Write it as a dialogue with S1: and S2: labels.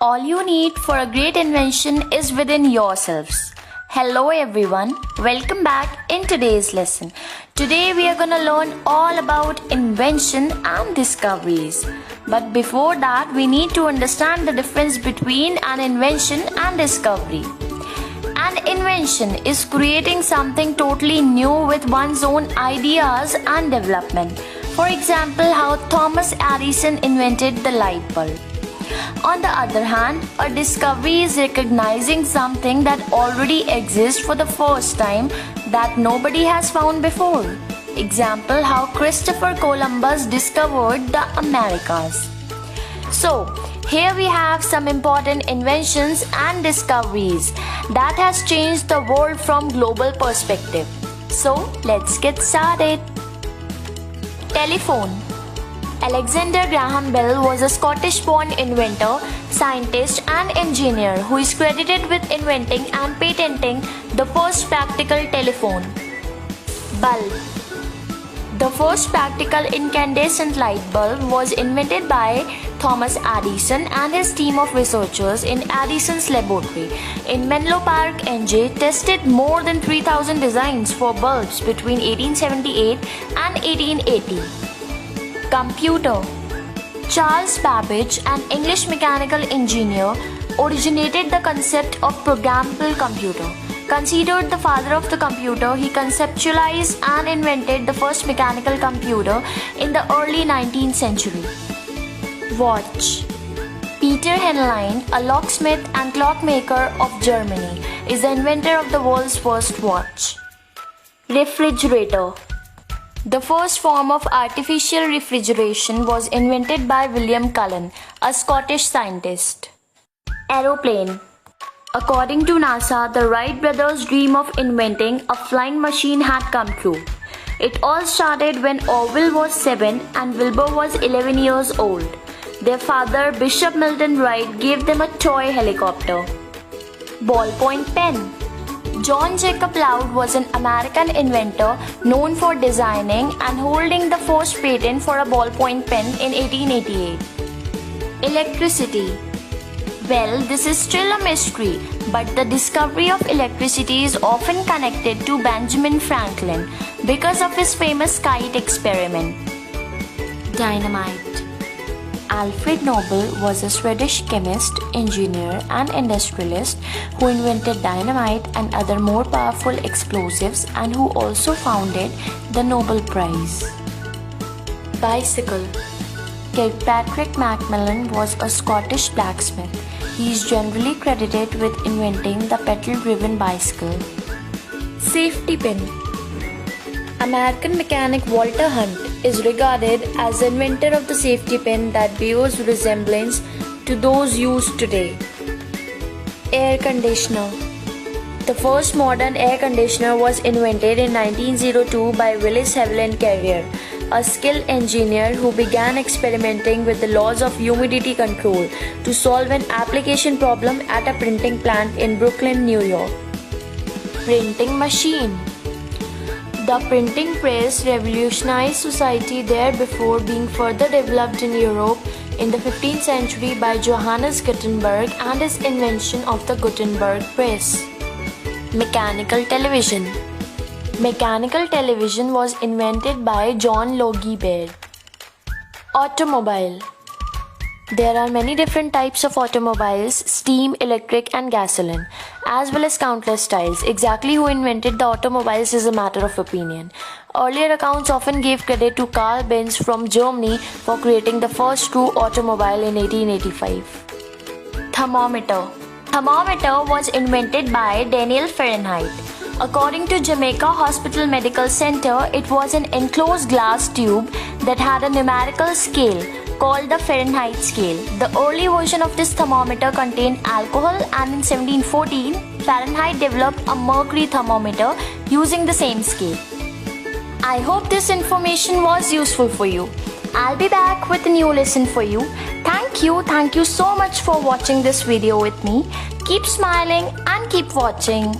S1: All you need for a great invention is within yourselves. Hello everyone, welcome back in today's lesson. Today we are gonna learn all about invention and discoveries. But before that, we need to understand the difference between an invention and discovery. An invention is creating something totally new with one's own ideas and development. For example, how Thomas Edison invented the light bulb. On the other hand, a discovery is recognizing something that already exists for the first time that nobody has found before. Example, how Christopher Columbus discovered the Americas. So, here we have some important inventions and discoveries that has changed the world from global perspective. So, let's get started. Telephone. Alexander Graham Bell was a Scottish-born inventor, scientist and engineer who is credited with inventing and patenting the first practical telephone. Bulb. The first practical incandescent light bulb was invented by Thomas Edison and his team of researchers in Edison's laboratory in Menlo Park, NJ, tested more than 3,000 designs for bulbs between 1878 and 1880. Computer. Charles Babbage, an English mechanical engineer, originated the concept of programmable computer. Considered the father of the computer, he conceptualized and invented the first mechanical computer in the early 19th century. Watch. Peter Henlein, a locksmith and clockmaker of Germany, is the inventor of the world's first watch. Refrigerator. The first form of artificial refrigeration was invented by William Cullen, a Scottish scientist. Aeroplane. According to NASA, the Wright brothers' dream of inventing a flying machine had come true. It all started when Orville was 7 and Wilbur was 11 years old. Their father, Bishop Milton Wright, gave them a toy helicopter. Ballpoint pen. John Jacob Loud was an American inventor known for designing and holding the first patent for a ballpoint pen in 1888. Electricity. Well, this is still a mystery, but the discovery of electricity is often connected to Benjamin Franklin because of his famous kite experiment. Dynamite. Alfred Nobel was a Swedish chemist, engineer and industrialist who invented dynamite and other more powerful explosives and who also founded the Nobel Prize. Bicycle. Kirkpatrick Macmillan was a Scottish blacksmith. He is generally credited with inventing the pedal-driven bicycle. Safety pin. American mechanic Walter Hunt is regarded as the inventor of the safety pin that bears resemblance to those used today. Air conditioner. The first modern air conditioner was invented in 1902 by Willis Haviland Carrier, a skilled engineer who began experimenting with the laws of humidity control to solve an application problem at a printing plant in Brooklyn, New York. Printing machine. The printing press revolutionized society there before being further developed in Europe in the 15th century by Johannes Gutenberg and his invention of the Gutenberg press. Mechanical television. Mechanical television was invented by John Logie Baird. Automobile. There are many different types of automobiles, steam, electric and gasoline, as well as countless styles. Exactly who invented the automobiles is a matter of opinion. Earlier accounts often gave credit to Carl Benz from Germany for creating the first true automobile in 1885. Thermometer. Thermometer was invented by Daniel Fahrenheit. According to Jamaica Hospital Medical Center, it was an enclosed glass tube that had a numerical scale called the Fahrenheit scale. The early version of this thermometer contained alcohol, and in 1714, Fahrenheit developed a mercury thermometer using the same scale. I hope this information was useful for you. I'll be back with a new lesson for you. Thank you so much for watching this video with me. Keep smiling and keep watching.